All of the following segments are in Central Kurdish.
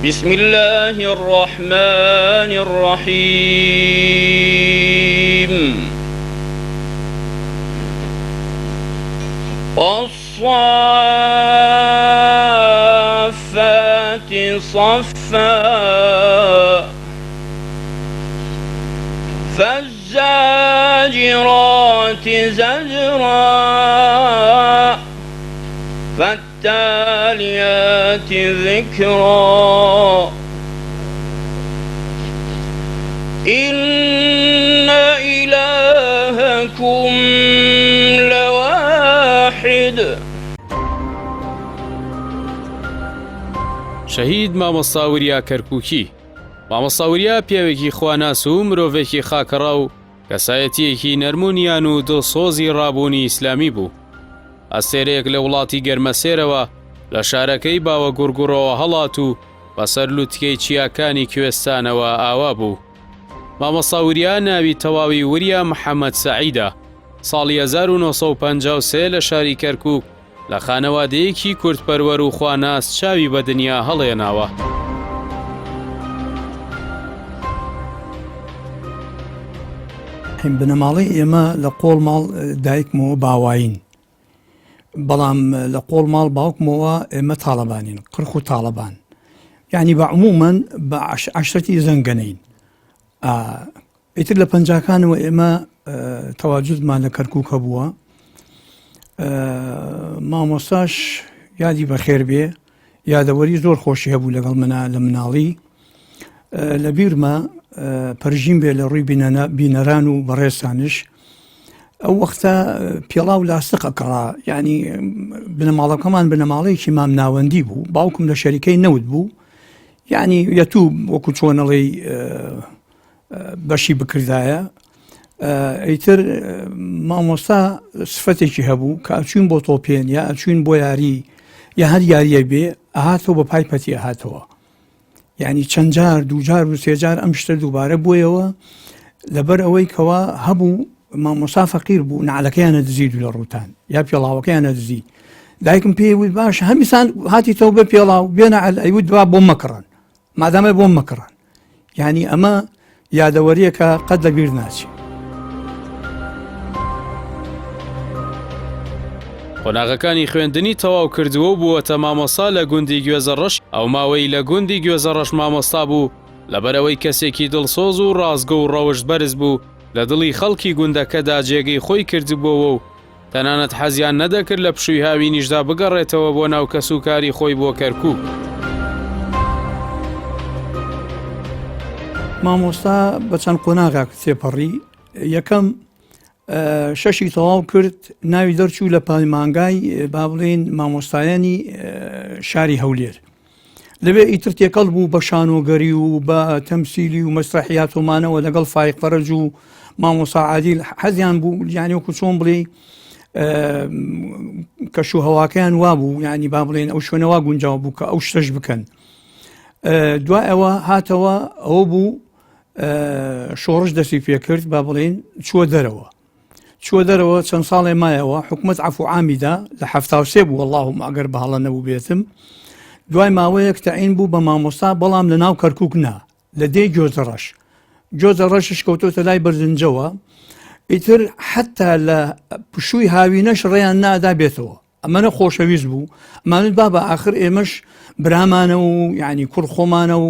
بسم الله الرحمن الرحيم والصافات صفا فالزاجرات زجرا فالتاليات ذكرا إن إلهكم لواحد. شەهید مامۆستا وریا کەرکووکی. مامۆستا وریا پیاوێکی خواناس و مرۆڤێکی خاکەڕا و کەسایەتیەکی نەرمونیان و دڵسۆزی ڕابوونی ئیسلامی بوو. ئەستێرەیەک لە وڵاتی گەرمەسێرەوە لە شارەکەی باوە گوڕگوڕەوە هەڵات و بەسەر لوتکەی چیاکانی کوێستانەوە ئاوا بوو. مامۆستا وریا ناوی تەواوی وریا محەممەد سەعیدە. ساڵی 1953 لە شاری کەرکووک لە خانەوادەیەکی کورتپەروەر و خواناس چاوی بە دنیا هەڵێناوە. بنەماڵی ئێمە لە قۆڵ ماڵ دایکمەوە باواین، بەڵام لە قۆڵ ماڵ باوکمەوە ئێمە تاڵەبانین، قرخ و تاڵەبان، یعنی بە عمومەن بە عەشرەتی زەنگەنەین. ئیتر لە پەنجاکانەوە ئێمە تەواجودمان لە کەرکووک هەبووە. مامۆستاش یادی بەخێر بێ، یادەوەری زۆر خۆشی هەبوو لەگەڵ منە لە مناڵی. لە بیرمە پەرژین بێ لە ڕووی بینەران و بەڕێستانش ئەو وەختە پێڵاو لاستقە کەڕا، یعنی بنەماڵەکەمان بنەماڵەیەکی مام ناوەندی بوو. باوکم لە شەریکەی نەوت بوو، یعنی یەتوو وەکو چۆنەڵی بەشی بکردایە. ئەیتر مامۆستا سفەتێکی هەبوو کە ئەچوین بۆ تۆپێن یا ئەچوین بۆ یاری یا هەر یاریە بێ ئەهاتەوە بە پای پەتی ئەهاتەوە، یعنی چەند جار دووجار و سێجار ئەم شتە دووبارە بۆیەوە لەبەر ئەوەی کەوا هەبوو مامۆستا فەقیر بوو، نعلەکەیانە دزید لە ڕووتان یا پێڵاوەکەیانە دزی. دایکم پێیوت باش هەمیسان هاتیتەوە بە پێڵاو بێنە ئەیوت دوا بۆم مەکڕن، مادامە بۆم مەکڕن. یعنی ئەمە یادەوەریەکە قەت لەبیر ناچێت. قۆناغەکانی خوێندنی تەواو کردووە و بووەتە مامۆستا لە گوندی گوێزەڕەش. ئەو ماوەی لە گوندی گوێزەڕەش مامۆستا بوو لەبەرەوەی کەسێکی دڵسۆز و ڕازگە و ڕەوشت بەرز بوو لە دڵی خەڵکی گوندەکەدا جێگەی خۆی کردبووەوە و تەنانەت حەزیان نەدەکرد لە پشووی هاوینیشدا بگەڕێتەوە بۆ ناو کەسوکاری خۆی بۆ کەرکووک. مامۆستا بە چەند قۆناغاک تێپەڕی. یەکەم شەشی تەواو کرد، ناوی دەرچوو لە پەیمانگای با بڵێن مامۆستایانی شاری هەولێر. لەبێ ئیتر تێکەڵ بوو بە شانۆگەری و بە تەمسیلی و مەسرەحیاتۆمانەوە لەگەڵ فایق فەرەج و مامۆستا عادیل حەزیان بوو، یعنی وەکو چۆن بڵێ کەشو هەواکەیان وا بوو، یعنی با بڵێن ئەو شوێنەوە گونجاو بوو کە ئەو شتەش بکەن. دوای ئەوە هاتەوە ئەوە بوو شۆڕش دەستی پێ کرد، با بڵێن چووە دەرەوە. چەند ساڵێ مایەوە حکومەت عەفو عامیدا لە 73 بوو، وەڵڵاهوم ئەگەر بە هەڵە نەبوو بێتم. دوای ماوەیەک تەعین بوو بە مامۆستا، بەڵام لە ناو کەرکووک نا، لە دێی گوێزەڕەشش کەوتۆتە لای بەرزنجەوە. ئیتر حتا لە پشووی هاوینەش ڕێیان نادا بێتەوە. ئەمەنە خۆشەویست بوو، ئەمانت با بە ئاخر ئێمەش برامانە و یعنی کوڕ خۆمانە و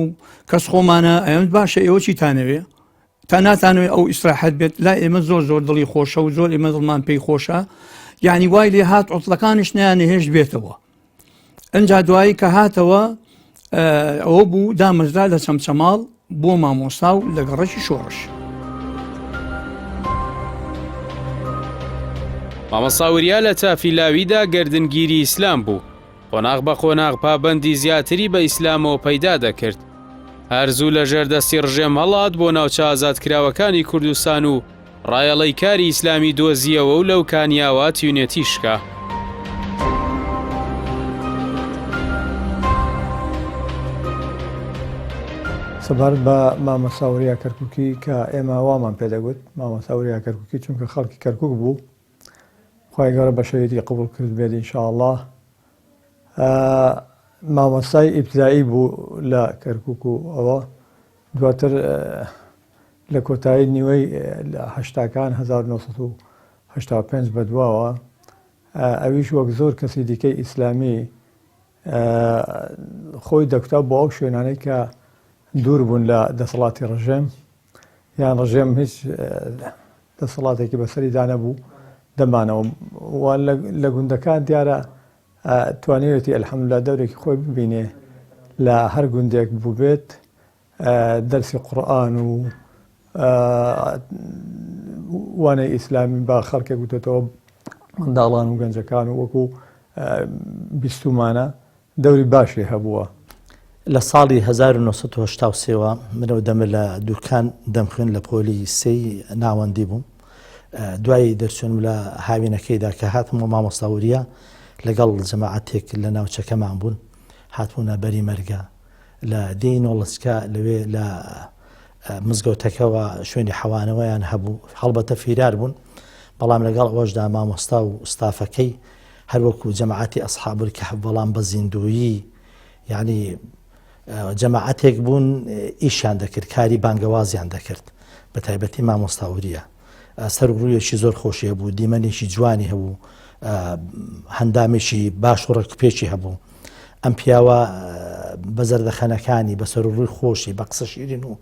کەس خۆمانە، ئەمەت باشە ئێوە چیتانەوێ تا ناتانوێت ئەو ئیسراحەت بێت. لا ئێمە زۆر دڵی خۆشە و زۆر ئێمە دڵمان پێی خۆشە، یعنی وای لێ هات عوتڵەکانش نەیانهێشت بێتەوە. ئەنجا دوایی کە هاتەوە ئەوە بوو دامەزرا لە چەمچەماڵ بۆ مامۆستا و لە گەڕەکی شۆڕش. مامۆستا وریا لە تافیلاویدا گەردنگیری ئیسلام بوو. قۆناغ بە قۆناغ پابەندی زیاتری بە ئیسلامەوە پەیدا دەکرد. هەرزوو لە ژێردەستی ڕژێم هەڵات بۆ ناوچە ئازادکراوەکانی کوردستان و ڕایەڵەی کاری ئیسلامی دۆزیەوە و لەو کانیاوە تیونێتی شکا. سەبارەت بە مامۆستا وریا کەرکووکی کە ئێمە وامان پێدەگوت، مامۆستا وریا کەرکووکی چونکە خەڵکی کەرکووک بوو، خوای گەورە بە شەویدی قبول کرد بێت ئینشاءالله. مامۆستای ئیبتدایی بوو لە کەرکووک و ئەوە دواتر لە کۆتایی نیوەی لە هەشتاکان 1985 بەدواوە ئەویش وەک زۆر کەسی دیکەی ئیسلامی خۆی دەکوتا بۆ ئەو شوێنانەی کە دوور بوون لە دەسەڵاتی ڕژێم یان ڕژێم هیچ دەسەڵاتێکی بەسەری دانەبوو دەمانەوە لە گوندەکان دیارە توانێتی ئەلحەمدوللا دەورێکی خۆی ببینێ لە هەر گوندێک بوو بێت دەرسی قورئان و وانەی ئیسلامی با خەڵکێک وتێتەوە منداڵان و گەنجەکان و وەکو بیستومانە دەوری باشی هەبووە. لە ساڵی 1970ەوە منەوە دەمە لە دوورکان دەمخوێن لە پۆلی سەی ناوەندی بووم. دوای دەرچوونم لە هاوینەکەیدا کە هاتمەوە مامۆستاوریە لەگەڵ جەماعەتێک لە ناوچەکەمان بوون، هاتبوونە بەری مەرگە لە دێی نۆڵسکە لەوێ لە مزگەوتەکەەوە شوێنی حەوانەوەیان هەبوو، هەڵبەتە فیرار بوون، بەڵام لەگەڵ ئەوەشدا مامۆستا و ستافەکەی هەروەکو جەماعەتی ئەسحابول کەهف بەڵام بە زیندویی یعنی جەماعەتێک بوون ئیشیان دەکرد، کاری بانگەوازیان دەکرد، بە تایبەتی مامۆستاوریە. سەر و ڕوویەکی زۆر خۆشیە بوو، دیمەنێکی جوانی هەبوو، هەندامێکی باش و ڕێکپێکی هەبوو. ئەم پیاوە بە زەردەخەنەکانی بە سەر و ڕووی خۆشی بە قسە شیرین و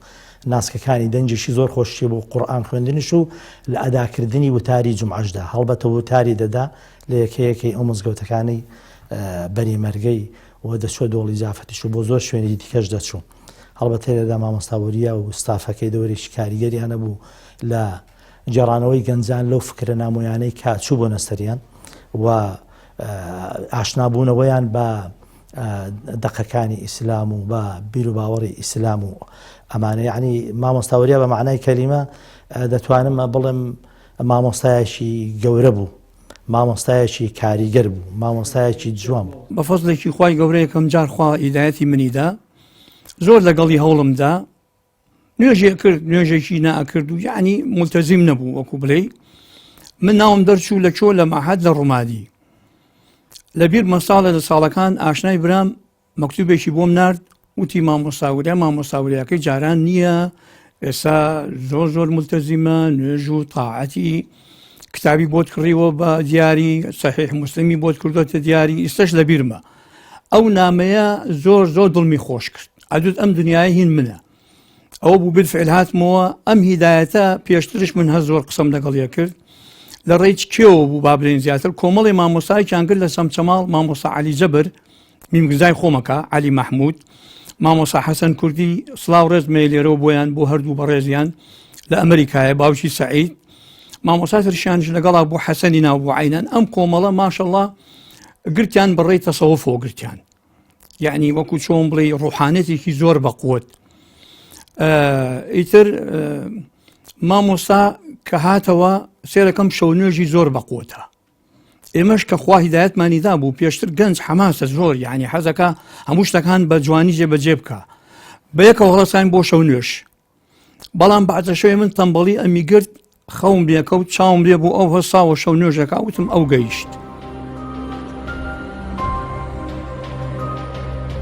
ناسکەکانی دەنجێکی زۆر خۆشی بوو، قورئان خوێندنیش و لە ئەداکردنی وتاری جومعەشدا هەڵبەتە وتاری دەدا لە یەکەیەکی ئەو مزگەوتەکانی بەری مەرگەی و دەچوە دۆڵی جافەتیش و بۆ زۆر شوێنی دیکەش دەچوو. هەڵبەتە لەدا مامۆستاوریە و ستافەکەی دەوریشی کاریگەریانە بوو لە جێڕانەوەی گەنجان لەو فکرە نامۆیانەی کاچوو بۆ نەستەریان و ئاشنابوونەوەیان بە دەقەکانی ئیسلام و بە بیر و باوەڕی ئیسلام و ئەمانە. یعنی مامۆستاوریە بە معنای کەلیمە دەتوانم بڵێم مامۆستایەکی گەورە بوو، مامۆستایەکی کاریگەر بوو، مامۆستایەکی جوان بوو. بە فەزڵێکی خوای گەورەیە کەم جار خوا ئیدایەتی منیدا زۆر لەگەڵی هەوڵمدا نوێژێ کرد، نوێژێکی نائەکرد و یعنی ملتەزیم نەبوو وەکو بڵێ. من ناوم دەرچوو لە چۆ لە مەعهەد لە ڕوومادی لە بیر مەساڵە لە ساڵەکان ئاشنای برام مەکتوبێکی بۆم نرد وتی مامۆستاوریەکەی جاران نییە، ئێستا زۆر ملتەزیمە، نوێژ و تاعەتی کتابی بۆت کڕیوە بە دیاری، سەحیح موسڵمی بۆت کردوتە دیاری، ئێستاش لە بیرمە. ئەو نامەیە زۆر دڵمی خۆش کرد، عەدوود ئەم دنیای هین منە. ئەوە بوو بالفعل هاتمەوە. ئەم هیدایەتە پێشترش من هە زۆر قسەم لەگەڵیە کرد لە ڕێی کێوە بوو با بڵێن زیاتر کۆمەڵی مامۆستایەکیان کرد لە سەمچەماڵ، مامۆستا عەلی جەبر میمگزای خۆمەکە، عەلی مەحموود، مامۆستا حەسەن کوردی سڵاو ڕێزمەیە لێرەوە بۆیان بۆ هەردوو بەڕێزیان لە ئەمریکایە، باوکی سەعید، مامۆستا ترشیانش لەگەڵا بۆ حەسەنی ناو بۆ عەینان. ئەم کۆمەڵە ماشەڵڵا گرتیان بەڕێی تەسەووفەوە گرتیان، یعنی وەکو چۆن بڵێ ڕوحانەتێکی زۆر بەقووت. ئیتر مامۆستا کە هاتەوە سێرەکەم شەو نوێژی زۆر بەقوتە. ئێمەش کە خوا هیدایەتمانیدا بوو پێشتر گەنج حەماسە زۆر، یعنی حەزەکە هەموو شتەکان بە جوانی جێبەجێ بکە، بە یەکەوە هەڵەسان بۆ شەو نوێژ. بەڵام بەعدە شەوێ من تەمبەڵی ئەمی گرت، خەوم بێکەوت، چاوم لێ بوو ئەو هەساوە شەو نوێژەکە، وتم ئەو گەیشت.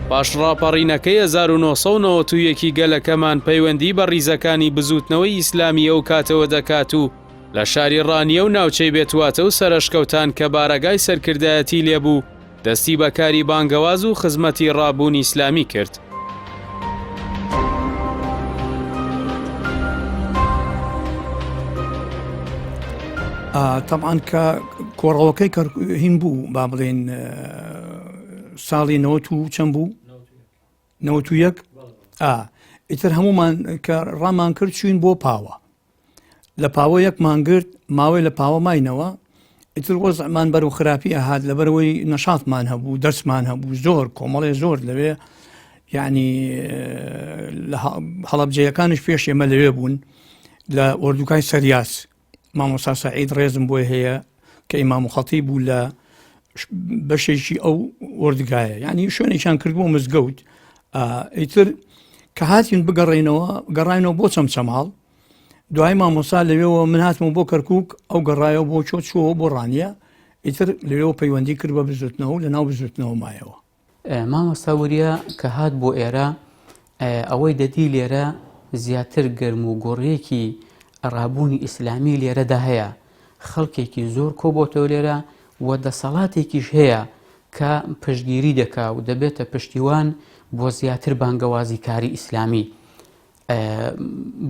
پاشڕاپەڕینەکەی 1991 گەلەکەمان پەیوەندی بە ڕیزەکانی بزوتنەوەی ئیسلامی ئەو کاتەوە دەکات و لە شاری ڕانیە و ناوچەی بێتواتە و سەرشکەوتان کە بارەگای سەرکردایەتی لێبوو دەستی بەکاری بانگەواز و خزمەتی ڕابوونی ئیسلامی کرد. طبعاً کە کۆڕەوەکەی هین بوو با بڵێن ساڵی 90 چەند بوو؟ 91 ئیتر هەمومان کە ڕامان کرد چوین بۆ پاوە. لە پاوە یەکمان گرت، ماوەی لە پاوە ماینەوە، ئیتر وەزعمان بەرەو خراپی ئەهات لەبەرەوەی نەشاتمان هەبوو، دەرسمان هەبوو، زۆر کۆمەڵێ زۆر لەوێ، یعنی هەڵەبجەیەکانش پێش ئێمە لەوێ بوون لە ئۆردوگای سەریاس. مامۆستا سەعید ڕێزم بۆی هەیە کە ئیمام خەتیب بوو لە بەشێکی ئەو ئۆردگایە، یعنی شوێنێکیان کردبوو مزگەوت. ئیتر کە هاتین گەڕاینەوە بۆ چەمچەماڵ، دوای مامۆستا لەوێەوە من هاتمەوە بۆ کەرکووک، ئەو گەڕایەوە بۆ چۆ چووە بۆ ڕانیە، ئیتر لەوێەوە پەیوەندی کرد بە بزوتنەوە، لە ناو بزوتنەوە مایەوە. مامۆستا وریا کە هات بۆ ئێرە ئەوەی دەدی لێرە زیاتر گەرم و گۆڕیەکی ڕابوونی ئیسلامی لێرەدا هەیە، خەڵکێکی زۆر کۆبۆتەوە لێرە و دەسەڵاتێکیش هەیە کە پشتگیری دەکا و دەبێتە پشتیوان بۆ زیاتر بانگەوازی کاری ئیسلامی.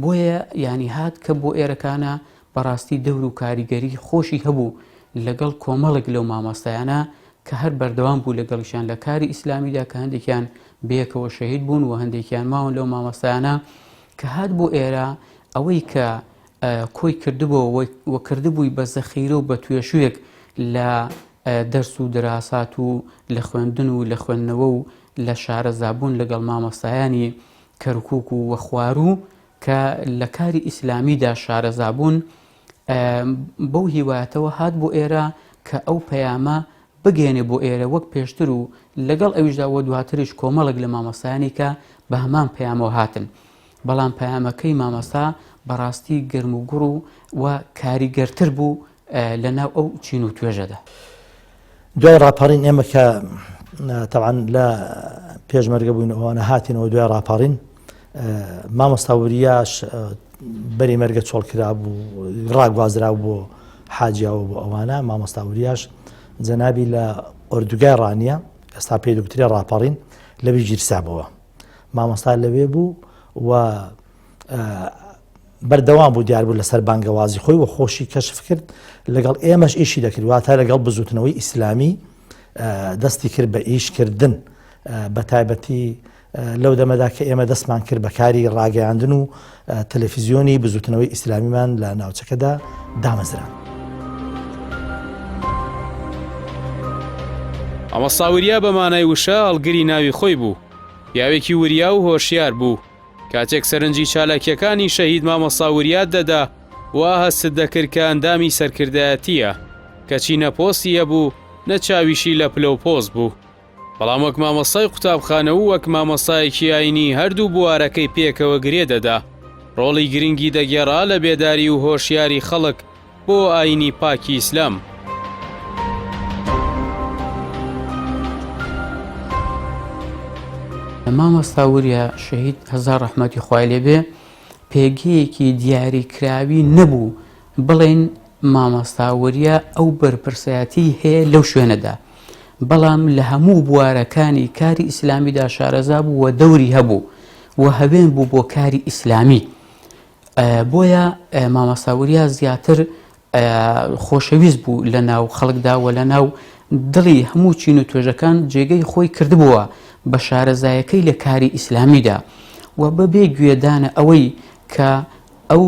بۆیە ینی هات کە بۆ ئێرەکانە بەڕاستی دەور و کاریگەری خۆشی هەبوو لەگەڵ کۆمەڵێک لەو مامۆستایانە کە هەر بەردەوام بوو لەگەڵیشان لە کاری ئیسلامیدا کە هەندێکیان بەیەکەوە شەهید بوون و هەندێکیان ماون لەو مامۆستایانە کە هات بۆ ئێرە ئەوەی کە کۆی کردبووە وە کردبووی بە زەخیرە و بە توێشوێک لە دەرس و دەراسات و لە خوێندن و لە خوێندنەوە و لە شارەزابوون لەگەڵ مامۆستایانی کەرکووک و وەخوارو کە لە کاری ئیسلامیدا شارەزابوون بەو هیوایەتەوە هات بۆ ئێرە کە ئەو پەیامە بگەێنێ بۆ ئێرە وەک پێشتر و لەگەڵ ئەویشداوە دواتریش کۆمەڵێک لە مامۆستایانی کە بە هەمان پەیامەوە هاتن، بەڵام پەیامەکەی مامۆستا بەڕاستی گەرم و گوڕ و کاریگەرتر بوو لە ناو ئەو چین و توێژەدا. دوای ڕاپەڕین ئێمە کە تەبعاً لە پێشمەرگە بووین ئەوانە هاتینەوە دوای ڕاپەڕین مامۆستا وریاش بەری مەرگە چۆڵکرا بوو ڕاگوازرا بۆ حاجیاوە بۆ ئەوانە مامۆستا وریاش جەنابی لە ئۆردوگای ڕانیە ئێستا پێی دوکتری ڕاپەڕین لەوی گیرسابەوە مامۆستا لەوێ بوو و بەردەوام بوو دیار بوو لەسەر بانگەوازی خۆی و خۆشی کەشف کرد لەگەڵ ئێمەش ئیشی دەکرد واتە لەگەڵ بزوتنەوەی ئیسلامی دەستی کرد بە ئیشکردن بە تایبەتی لەو دەمەدا کە ئێمە دەستمان کرد بە کاری ڕاگەیاندن و تەلەڤیزیۆنی بزوتنەوەی ئیسلامیمان لە ناوچەکەدا دامەزران. مامۆستا وریا بە مانای وشە هەڵگری ناوی خۆی بوو، پیاوێکی وریا و هۆشیار بوو. کاتێک سەرنجی چالاکیەکانی شەهید مامۆستا وریا دەدا وا هەست دەکرد کە ئەندامی سەرکردایەتیە کەچی نەپۆستی هەبوو نەچاویشی لە پلەپۆز بوو، بەڵام وەک مامۆستای قوتابخانە و وەک مامۆستایەکی ئاینی هەردوو بوارەکەی پێکەوە گرێ دەدا، ڕۆڵی گرنگی دەگێڕا لە بێداری و هۆشیاری خەڵک بۆ ئاینی پاکی ئیسلام. مامۆستا وریا شەهید هەزار ڕەحمەتی خوای لێبێ پێگەیەکی دیاریکراوی نەبوو بڵێن مامۆستا وریا ئەو بەرپرسایەتی هەیە لەو شوێنەدا، بەڵام لە هەموو بوارەکانی کاری ئیسلامیدا شارەزا بوو و دەوری هەبوو و هەوێن بوو بۆ کاری ئیسلامی. بۆیە مامۆستا وریا زیاتر خۆشەویست بوو لە ناو خەڵکدا و لە ناو دڵی هەموو چین و توێژەکان جێگەی خۆی کردبووە بە شارەزایەکەی لە کاری ئیسلامیدا و بەبێ گوێدانە ئەوەی کە ئەو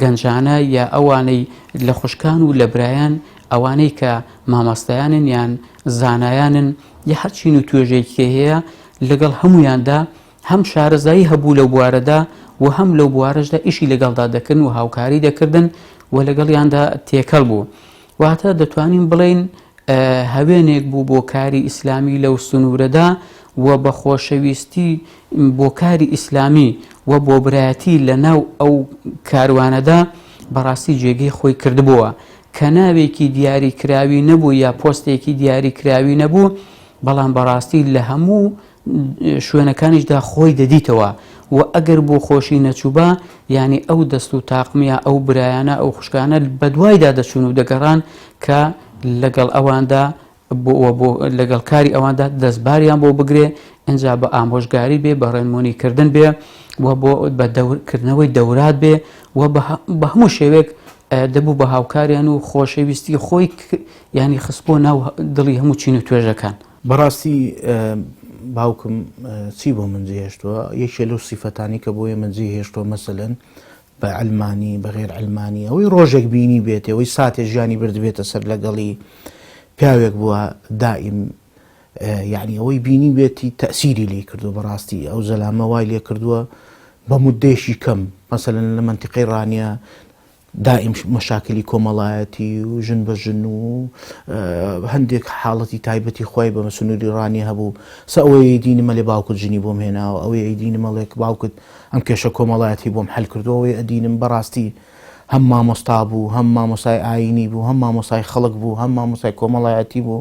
گەنجانە یا ئەوانەی لە خوشکان و لە برایان ئەوانەی کە مامۆستایانن یان زانایانن یا هەر چین و توێژێکی هەیە لەگەڵ هەمویاندا هەم شارەزایی هەبوو لەو بوارەدا و هەم لەو بوارەشدا ئیشی لەگەڵدا دەکردن و هاوکاری دەکردن و لەگەڵیاندا تێکەڵ بوو. واتە دەتوانین بڵێن هەوێنێک بوو بۆ کاری ئیسلامی لەو سنوورەدا و بە خۆشەویستی بۆ کاری ئیسلامی و بۆ برایەتی لە ناو ئەو کاروانەدا بەڕاستی جێگەی خۆی کردبووە کە ناوێکی دیاریکراوی نەبوو یا پۆستێکی دیاریکراوی نەبوو، بەڵام بەڕاستی لە هەموو شوێنەکانیشدا خۆی دەدیتەوە و ئەگەر بۆ خۆشی نەچووبە یعنی ئەو دەست و تاقمیە ئەو برایانە ئەو خوشکانە بە دوایدا دەچون و دەگەڕان کە لەگەڵ ئەواندا لەگەڵ کاری ئەواندا دەستباریان بۆ بگرێ ئەنجا بە ئامۆژگاری بێ بە ڕێنمونیکردن بێ و بۆ بە دەورکردنەوەی دەورات بێ و بە هەموو شێوێک دەبوو بە هاوکاریان و خۆشەویستی خۆی ینی خستبۆ ناو دڵی هەموو چین و توێژەکان. بەڕاستی باوکم چی بۆ من جێهێشتووە یەکێ لەو سیفەتانی کە بۆیە من جێهێشتووە مەسەلەن بە علمانی بە غێر علمانی ئەوەی ڕۆژێک بینی بێتێ ئەوەی ساتێ ژیانی بردبێتە سەر لەگەڵی پیاوێک بووە دائیم یعنی ئەوەی بینی بێتی تەسیری لێ کردو بەڕاستی ئەو زەلامە وای لێ کردووە بە مودێشی کەم مەسەلەن لە منتیقەی ڕانیە دائیم مەشاکلی کۆمەڵایەتی و ژن بە ژن و هەندێک حاڵەتی تایبەتی خۆی بە سنووری ڕانی هەبوو سە ئەوەی دینمە لێ باوکت ژنی بۆم هێناوە ئەوەی دینمەڵێک باوکت ئەم کێشە کۆمەڵایەتی بۆم حەل کردو ئەوەی ئەدینم بەڕاستی هەم مامۆستا بوو، هەم مامۆسای ئاینی بوو، هەم مامۆسای خەڵک بوو، هەم مامۆسای کۆمەڵایەتی بوو.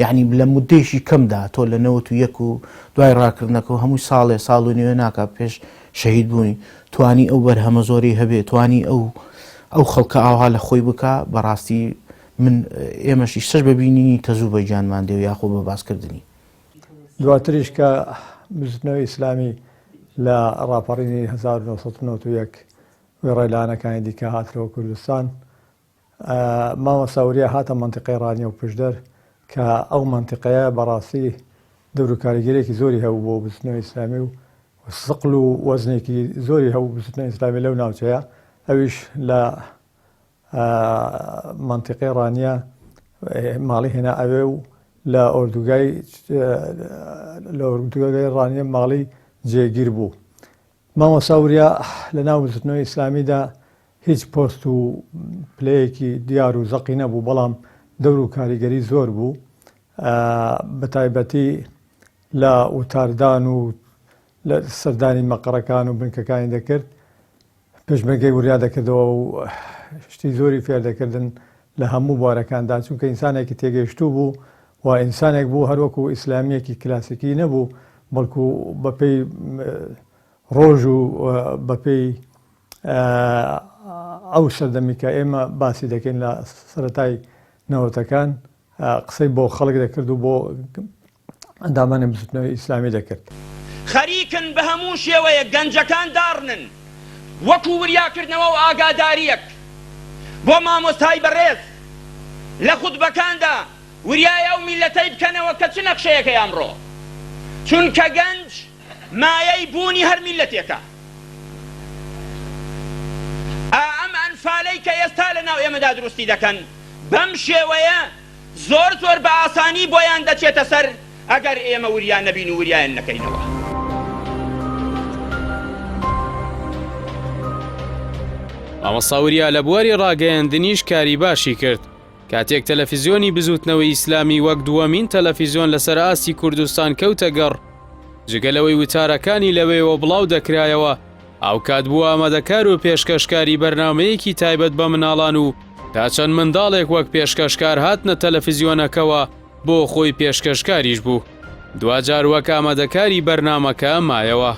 یعنی لە مودەیەکی کەمدا تۆ لە 91 و دوای ڕاکردنەکە هەمووی ساڵ و نوێ ناکات پێش شەهید بوونی، توانی ئەو بەرهەمە زۆری هەبێ، توانی ئەو خەڵکە ئاوا لە خۆی بکە. بەڕاستی من ئێمەشی سەر ببینینی تەزوو بە گیانمان دێ و یاخۆ بە باسکردنی. دواتریش کە بزنەوەی ئیسلامی لە ڕاپەڕینی 1991 ڕێلانەکانی دیکە هاترەوە کوردستان، مامە ساوریا هاتە منتیقەی ڕانیە و پشدەر کە ئەو منتیقەیە بەڕاستی دەور و کاریگەرێکی زۆری هەبوو بۆ بزنەوەی ئیسلامی و سقل و وەزنێکی زۆری هەبوو بزنەوەی ئیسلامی لەو ناوچەیە. ئەویش لە منتیقەی ڕانیە ماڵی هێنا ئەوێ و لە ئۆردوگای ڕانیە ماڵی جێگیر بوو. مامە ساوریا لە ناو بزنەوەی ئیسلامیدا هیچ پۆست و پلەیەکی دیار و زەقی نەبوو، بەڵام دەور و کاریگەری زۆر بوو، بە تایبەتی لە وتاردان و لە سەردانی مەقڕەکان و بنکەکانی دەکرد، پێشمەرگەی وریا دەکردەوە و شتی زۆری فێر دەکردن لە هەموو بوارەکاندا، چونکە ئینسانێکی تێگەیشتوو بوو و ئینسانێک بوو هەروەکو ئیسلامیەکی کلاسیکی نەبوو، بەڵکو بەپێی ڕۆژ و بەپێی ئەو سەردەمی کە ئێمە باسی دەکەین لە سەرەتای نەوەتەکان قسەی بۆ خەڵک دەکرد و بۆ ئەندامانی بزنەوەی ئیسلامی دەکرد. خەریکن بە هەموو شێوەیە گەنجەکان داڕنن وەکو وریاکردنەوە و ئاگاداریەک بۆ مامۆستای بەڕێز لە خوتبەکاندا وریای ئەو میلەتەی بکەنەوە کە چ نەخشەیەکە ئەمڕۆ، چونکە گەنج مایەی بوونی هەر میلەتێکە. ئەم ئەنفالەی کە ئێستا لە ناو ئێمەدا دروستی دەکەن بەم شێوەیە زۆر بە ئاسانی بۆیان دەچێتە سەر ئەگەر ئێمە وریان نەبین و وریایان نەکەینەوە. مامۆستا وریا لە بواری ڕاگەیاندنیش کاری باشی کرد. کاتێک تەلەڤیزیۆنی بزوتنەوەی ئیسلامی وەک دووەمین تەلەڤیزیۆن لەسەر ئاستی کوردستان کەوتە گەڕ، جگەلەوەی وتارەکانی لەوەیەوە بڵاو دەکرایەوە، ئەو کات بووە ئامادەکار و پێشکەشکاری بەرنامەیەکی تایبەت بە مناڵان و تا چەند منداڵێک وەک پێشکەشکار هاتنە تەلەڤیزیۆنەکەوە بۆ خۆی پێشکەشکاریش بوو. دوجار وەک ئامادەکاری بەرنامەکە مایەوە.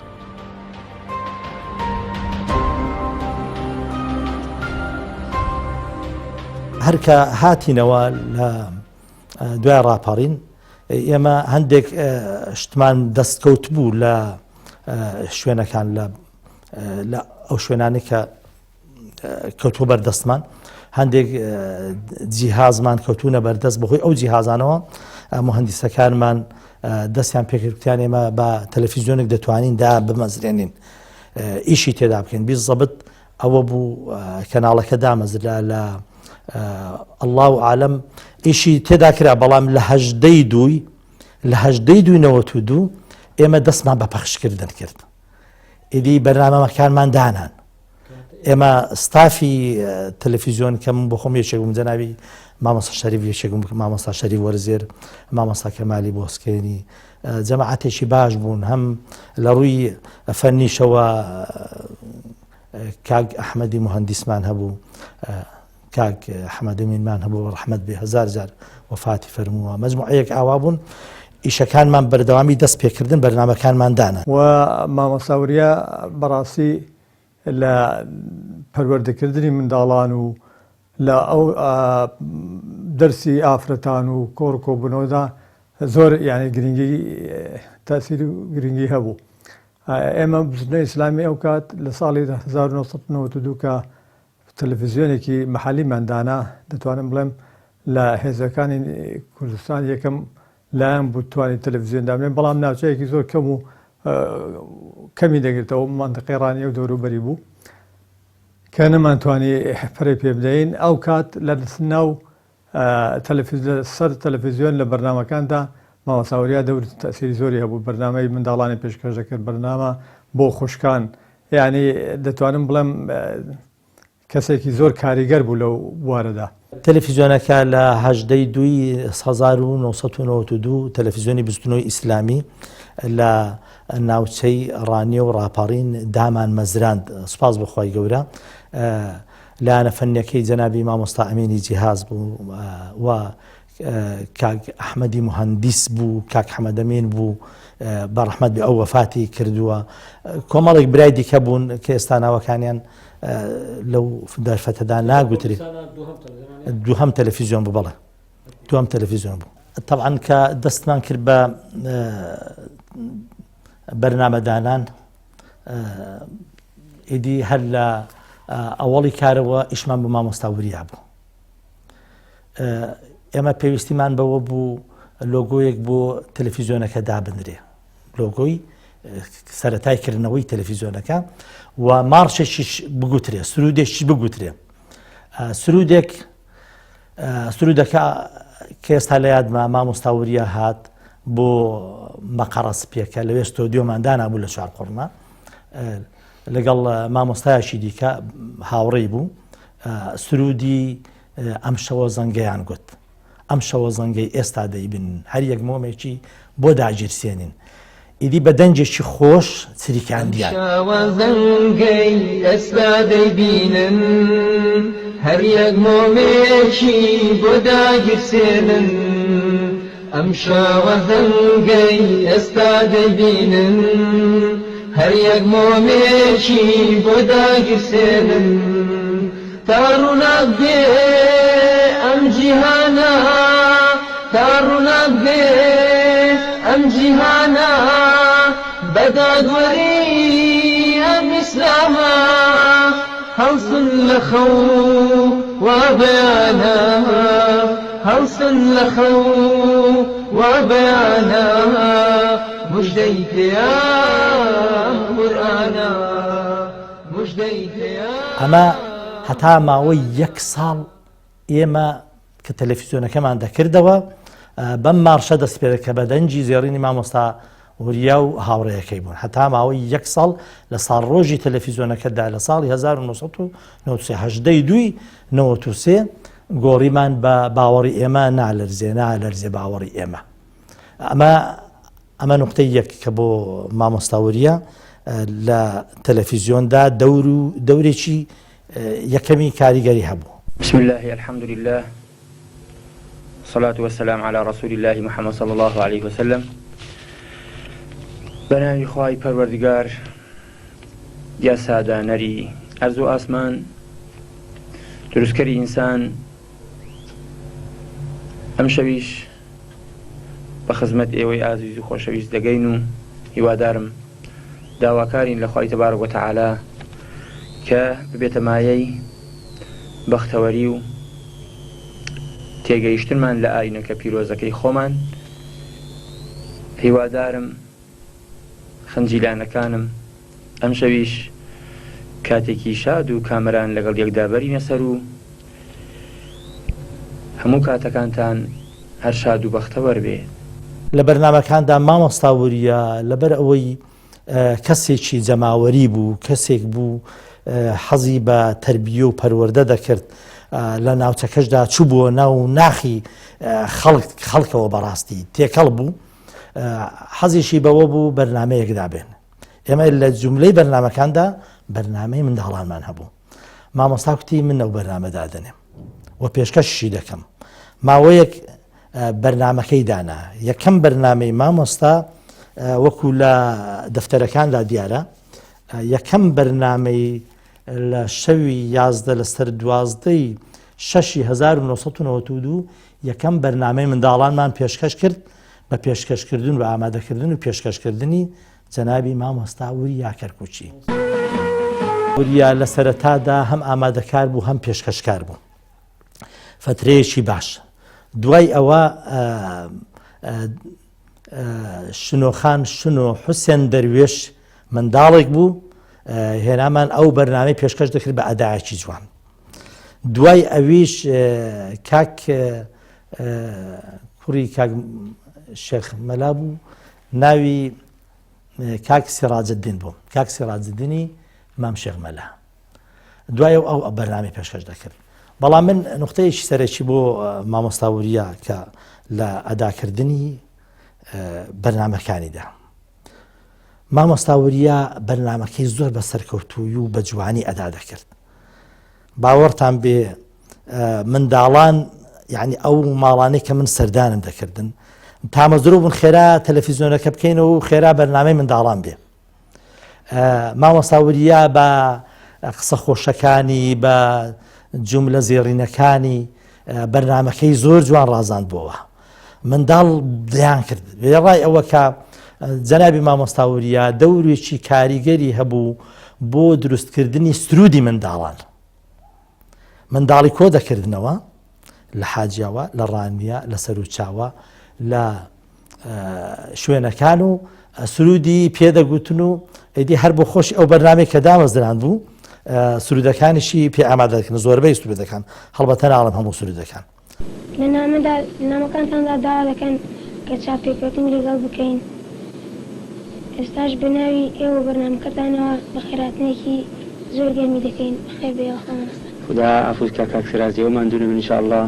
هەرکە هاتینەوە لە دوای ڕاپەڕین، ئێمە هەندێک شتمان دەستکەوت بوو لە شوێنەکان لە ئەو شوێنانی کە کەوتووە بەردەستمان، هەندێک جیهازمان کەوتونە بەردەست بەخۆی ئەو جیهازانەوە. مهندیسەکانمان دەستیان پێکردیان ئێمە بە تەلەڤیزیۆنێک دەتوانین دا بمەزرێنین ئیشی تێدا بکەین. بیست زەبت ئەوە بوو کەناڵەکە دامەزرا لە الله عالم ئیشی تێدا کرا، بەڵام لە 1992 ئێمە دەستمان بە پەخشکردن کرد. ئیدی بەرنامەکانمان دانان. ئێمە ستافی تەلەڤیزیۆن کەم بۆ خۆم یەکێک بووم، جەنابی مامۆستا شەریف یەکێک بووم، مامۆستا شەریف وەرزێر، مامۆستا کەمالی بۆسکێنی، جەماعەتێکی باش بوون، هەم لە ڕووی فەنیشەوە کاک ئەحمەدی مهندیسمان هەبوو، کاک حەمەدەمینمان هەبوو ڕەحمەت بێ، هەزار جار وەفاتی فەرمووە. مەجموعەیەک ئاوا بوون، ئیشەکانمان بەردەوامی دەست پێکردن، بەرنامەکانمان دانا. و مامۆستا وریا بەڕاستی لە پەروەردەکردنی منداڵان و لە ئەو دەرسی ئافرەتان و کۆڕکۆبوونەوەدا زۆر یعنی گرنگی تاسیر و گرنگی هەبوو. ئێمە بزنەوەی ئیسلامی ئەو کات لە ساڵی 1992 کە تەلەڤیزیۆنێکی مەحەلیمان دانا، دەتوانم بڵێم لە هێزەکانی کوردستان یەکەم لایەن بوو توانی تەلەڤیزیۆن دامێن، بەڵام ناوچەیەکی زۆر کەم و کەمی دەگرێتەوە، مانتەقەی ڕانیە و دەوروبەری بوو کە نەمانتوانی پڕێ پێ بدەین. ئەو کات لە ناو سەر تەلەڤیزیۆن لە بەرنامەکاندا مامۆستا وریا دەور تەسیری زۆری هەبوو، بەرنامەی منداڵانی پێشکەش دەکرد، بەرنامە بۆ خوشکان، یعنی دەتوانم بڵێم کەسێکی زۆر کاریگەر بوو لەو بوارەدا. تەلەڤیزیۆنەکە لە 1992 تەلەڤیزیۆنی بزوتنەوەی ئیسلامی لە ناوچەی ڕانیە و ڕاپەڕین دامان مەزراند، سوپاس بەخوای گەورە. لاەنە فەنیەکەی جەنابی مامۆستا ئەمینی جیهاز بوو و کاک ئەحمەدی مهندیس بوو، کاک حەمەدەمین بوو بەڕەحمەت بێ ئەو وەفاتی کردووە. کۆمەڵێک برای دیکە بوون کە ئێستا ناوەکانیان لەو دەرفەتەدا ناگوترێت. دووهەم تەلەڤیزیۆن بوو، بەڵێ دووهەم تەلەڤیزیۆن بوو. طبعاً کە دەستمان کرد بە بەرنامەدانان، ئیدی هەر لە ئەوەڵی کارەوە ئیشمان بە مامۆستا وریا بوو. ئێمە پێویستیمان بەوە بوو لۆگۆیەک بۆ تەلەڤیزیۆنەکە دابنرێ، لۆگۆی سەرەتای کردنەوەی تەلەڤیزیۆنەکە و مارشێکیش بگوترێ، سرودێکیش بگوترێ. سرودەکە کە ئێستا لە یادمە مامۆستا وریا هات بۆ مەقەڕە سپیەکە لەوێ ستۆدیۆمان دانابوو لە چوارقۆڕما لەگەڵ مامۆستایەکی دیکە هاوڕێی بوو. سرودی ئەم شەوە زەنگەیان گوت، ئەم شەوە زەنگەی ئێستا دەیبن، هەر یەک مۆمێکی بۆ داگیرسێنین. ئیدی بە دەنجێکی خۆش چریکاندیان زەنگەی ئێستا دەیبینن، هەر یەک مۆمێکی بۆ داگیرسێنن. ئەم شەوە زەنگەی ئێستا دەیبینن، هەر یەک مۆمێکی بۆ داگیرسێنن. تا ڕووناک بێ ئەم جیهانە، تا ڕووناک بێ ئەم جیهانە، بەدادوەری ئەم ئیسلامە، هەڵسن لە خەو وا بەیانە، هەڵسن لە خەو وا بەیانە، موژدەی پێیە قورئانە، موژدەی پێیە. ئەمە هەتا ماوەی یەک ساڵ ئێمە کە تەلەڤیزیۆنەکەمان دەکردەوە بەم مارشە دەست پێ کە بە دەنجی زێڕینی مامۆستا وریا و هاوڕێیەکەی بوون، هەتا ماوەی یەک ساڵ لە ساڵ ڕۆژی تەلەڤیزیۆنەکەدا لە ساڵی 1993 گۆڕیمان بە باوەڕی ئێمە نالەرزێ باوەڕی ئێمە. ئەمە نقطەی یەک کە بۆ مامۆستا وریا لە تەلەڤیزیۆندا دەورێکی یەکەمی کاریگەری هەبوو. بسم الله الحمد لله الصلاة والسلام على رسول الله محمد صلى الله عليه وسلم. بناوی خوای پەروەردگار یا سادانەری ئەرز و ئاسمان، دروستکەری ئینسان، ئەم شەویش بە خزمەت ئێوەی ئازیز و خۆشەویست دەگەین و هیوادارم داواکارین لە خوای تەبارەک وتەعالا کە ببێتە مایەی بەختەوەری و تێگەیشتنمان لە ئاینەکە پیرۆزەکەی خۆمان. هیوادارم خەنجیلانەکانم ئەم شەویش کاتێکی شاد و کامەران لەگەڵ یەکدا بەرینە سەر و هەموو کاتەکانتان هەر شاد و بەختەوەر بێ. لە بەرنامەکاندا مامۆستا وریا لەبەر ئەوەی کەسێکی جەماوەری بوو، کەسێک بوو حەزی بە تەربیە و پەروەردە دەکرد، لە ناوچەکەشدا چوو بووە ناو ناخی خەڵکەوە بەڕاستی تێکەڵ بوو، حەزیشی بەوە بوو بەرنامەیەک دابێن. ئێمە لە جوملەی بەرنامەکاندا بەرنامەی منداڵانمان هەبوو. مامۆستا کوتی من ئەو بەرنامە دادنێم و پێشکەشی دەکەم. ماوەیەک بەرنامەکەی دانا، یەکەم بەرنامەی مامۆستا وەکو لە دەفتەرەکاندا دیارە، یەکەم بەرنامەی لە شەوی 11 لەسەر 12 6 1992 یەکەم بەرنامەی منداڵانمان پێشکەش کرد بە پێشکەشکردن و ئامادەکردن و پێشکەشکردنی جەنابی مامۆستا وریا کەرکوچی. وریا لە سەرەتادا هەم ئامادەکار بوو هەم پێشکەشکار بوو، فترەیەکی باش. دوای ئەوە شنۆخان شنۆ حوسێن دەروێش منداڵێک بوو، هێنامان ئەو بەرنامەی پێشکەش دەکرد بە ئەدایەکی جوان. دوای ئەویش کاک کوڕی کاک شێخ مەلا بوو، ناوی کاک سیراجدین بوو، کاک سیراجدینی مام شێخ مەلا. دوای ئەو بەرنامەی پێشکەش دەکرد. بەڵام من نقطەیەکی سەرەکی بۆ مامۆستا وریا کە لە ئەداکردنی بەرنامەکانیدا، مامۆستا وریا بەرنامەکەی زۆر بە سەرکەوتووی و بە جوانی ئەدا دەکرد. باوەڕتان بێ منداڵان یعنی ئەو ماڵانەی کە من سەردانم دەکردن تامەزرو بوون خێرا تەلەڤیزیۆنەکە بکەینەوە و خێرا بەرنامەی منداڵان بێ مامۆستا وریە بە قسە خۆشەکانی بە جوملە زێڕینەکانی بەرنامەکەی زۆر جوان ڕازاند بووەوە منداڵ دەیان کرد ڕای ئەوە کە جەنابی مامۆستا وریە دەورێکی کاریگەری هەبوو بۆ دروستکردنی سرودی منداڵان منداڵی کۆ دەکردنەوە لە حاجیاوە لە ڕانیە لە سەرچاوە لە شوێنەکان و سرودی پێدەگوتن و ئەیدی هەر بۆ خۆشی ئەو بەرنامەی کە دامەزراند بوو سرودەکانیشی پێ ئامادە دەکەن زۆربەی سرودەکان هەڵبەتە ناڵم هەموو سرودەکان لە نامەکانتاندا داوا دەکەن کە چاپێککەوتنی لەگەڵ بکەین ئێستاش بەناوی ئێوە بەرنامەکەتانەوە بە خێراتنێکی زۆر گەرمی دەکەین خێر بێخۆمەستا خدا عفوت کە کاکسرازی ئەو ماندوونم انشاءالله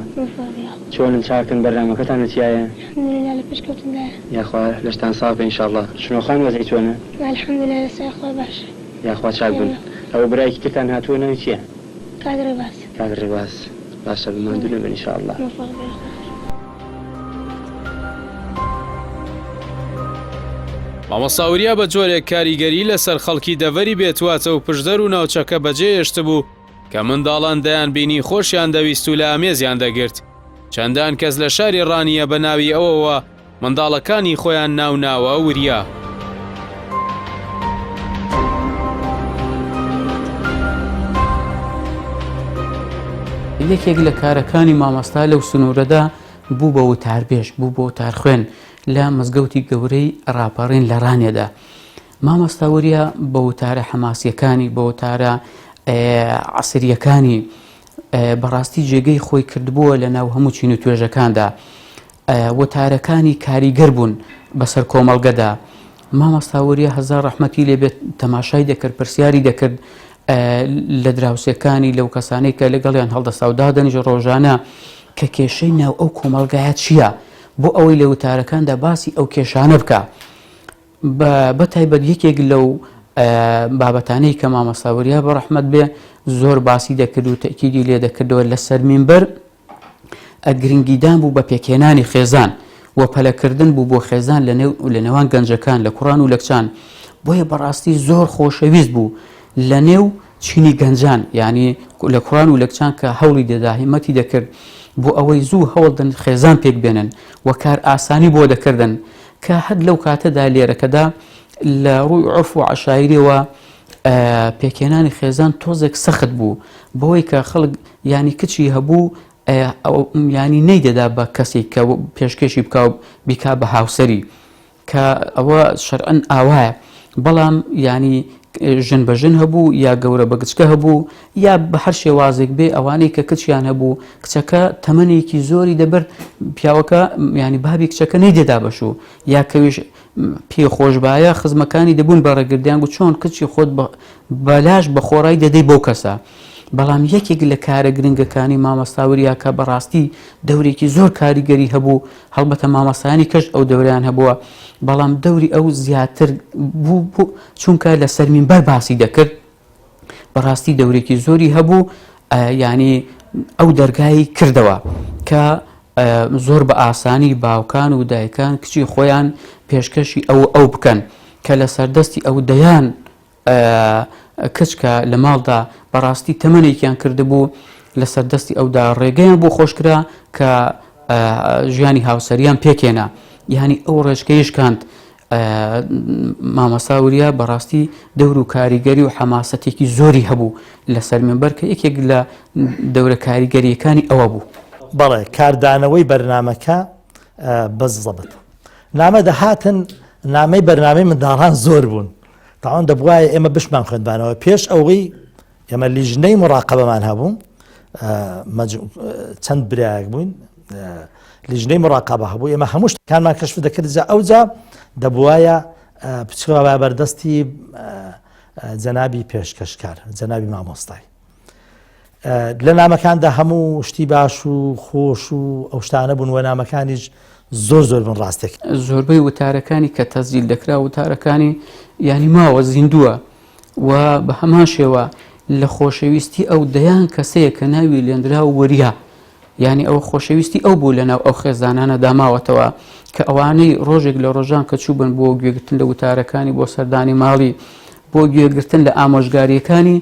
چۆنن چاکن بەرنامەکەتانە چیایە الحەمدولillah لە پشکەوتندایە یاخوا لەشتان ساڵبێ انشاءالله شنۆخان وەزەی چۆنە الحەمدولillah لەسەر خۆ باشە یاخوا چاک بن ئەو برایکی ترتان هاتووە ناوی چییە کاک ڕێباز باشە بماندوونم انشاءالله مامۆستا وریا بە جۆرێک کاریگەری لەسەر خەڵکی دەڤەری بێتواتە و پشدەر و ناوچەکە بەجێ هێشت بوو کە منداڵان دەیان بینی خۆشیان دەویست و لە ئامێزیان دەگرت چەندان کەس لە شاری ڕانیە بە ناوی ئەوەوە منداڵەکانی خۆیان ناوناوە وریا یەکێک لە کارەکانی مامۆستا لەو سنوورەدا بوو بە وتاربێژ بوو بۆ وتارخوێن لە مزگەوتی گەورەی ڕاپەڕین لە ڕانێدا مامۆستا وریا بە وتارە حەماسیەکانی بە وتارە عەسریەکانی بەڕاستی جێگەی خۆی کردبووە لە ناو هەموو چین و توێژەکاندا وتارەکانی کاریگەر بوون بەسەر کۆمەڵگەدا مامۆستا وریا هەزار ڕەحمەتی لێبێت تەماشای دەکرد پرسیاری دەکرد لە دراوسەکانی لەو کەسانەی کە لەگەڵیان هەڵدەساودادەنیش ڕۆژانە کە کێشەی ناو ئەو کۆمەڵگایە چییە بۆ ئەوەی لە وتارەکاندا باسی ئەو کێشانە بکە بە تایبەت یەکێک لەو بابەتانەی کە مامۆستا وریا بە ڕەحمەت بێ زۆر باسی دەکرد و تەکیدی لێ دەکردەوە لەسەر مینبەر گرنگیدان بوو بە پێکێنانی خێزان و پەلەکردن بوو بۆ خێزان لە نێوان گەنجەکان لە کوڕان و لە کچان بۆیە بەڕاستی زۆر خۆشەویست بوو لە نێو چینی گەنجان یعنی لە کوڕان و لە کچان کە هەوڵی دەدا هیمەتی دەکرد بۆ ئەوەی زوو هەوڵدن خێزان پێک بێنن و کار ئاسانی بۆ دەکردن کە هەد لەو کاتەدا لێرەکەدا لە ڕووی عرف و عەشایریەوە پێکێنانی خێزان تۆزێک سەخت بوو بەوەی کە خەڵک ینی کچی هەبوو ینی نەیدەدا بە کەسێک کە پێشکەشی بکە و بیکا بە هاوسەری کە ئەوە شەرعەن ئاوایە بەڵام ینی ژن بە ژن هەبوو یا گەورە بە گچکە هەبوو یا بە هەر شێوازێک بێ ئەوانەی کە کچیان هەبوو کچەکە تەمەنێکی زۆری دەبەر پیاوەکە ینی بابی کچەکە نەیدەدا بەشوو یا کەویش پێ خۆشبایە خزمەکانی دەبوون بە ڕێگردیان و چۆن کچی خۆت بەلاش بە خۆڕای دەدەی بەو کەسە بەڵام یەکێک لە کارە گرنگەکانی مامۆستا وریا کە بەڕاستی دەورێکی زۆر کاریگەری هەبوو هەڵبەتە مامۆستایانی کەش ئەو دەوریان هەبووە بەڵام دەوری ئەو زیاتر بوو چونکە لە سەر مینبەر باسی دەکرد بەڕاستی دەورێکی زۆری هەبوو ینی ئەو دەرگایی کردەوە کە زۆر بە ئاسانی باوکان و دایکان کچی خۆیان پێشکەشی ئەو بکەن کە لە سەردەستی ئەو دەیان کچکە لە ماڵدا بەڕاستی تەمەنێکیان کردبوو لە سەردەستی ئەودا ڕێگەیان بۆ خۆشکرا کە ژیانی هاوسەریان پێکێنا یعنی ئەو ڕێژکەیشکاند مامۆستا وریا بەڕاستی دەور و کاریگەری و حەماسەتێکی زۆری هەبوو لەسەر مینبەر کە یەکێک لە دەورە کاریگەریەکانی ئەوە بوو بەڵێ کاردانەوەی بەرنامەکە بەزەبت نامە دەهاتن نامەی بەرنامەی منداڵان زۆر بوون تاوان دەبوایە ئێمە بشمان خوێندبانەوە پێش ئەوەی ئێمە لیژنەی مراقەبەمان هەبوو چەند برایەک بووین لیژنەی مراقەبە هەبوو ئێمە هەموو شتەکانمان کەشف دەکرد ئەوجا دەبوایە بچوە بەردەستی جەنابی پێشکەشکار جەنابی مامۆستای لە نامەکاندا هەموو شتی باش و خۆش و ئەو شتانە بوون و نامەکانیش زۆر بن ڕاستێک زۆربەی وتارەکانی کە تەزیل دەکرا وتارەکانی ینی ماوە زیندووە و بە هەمان شێوە لە خۆشەویستی ئەو دەیان کەسەیە کە ناوی لێندرا و وەریا یعنی ئەو خۆشەویستی ئەو بوو لەناو ئەو خێزانانە داماوەتەوە کە ئەوانەی ڕۆژێک لە ڕۆژان کە چوبن بۆ گوێگرتن لە وتارەکانی بۆ سەردانی ماڵی بۆ گوێگرتن لە ئامۆژگاریەکانی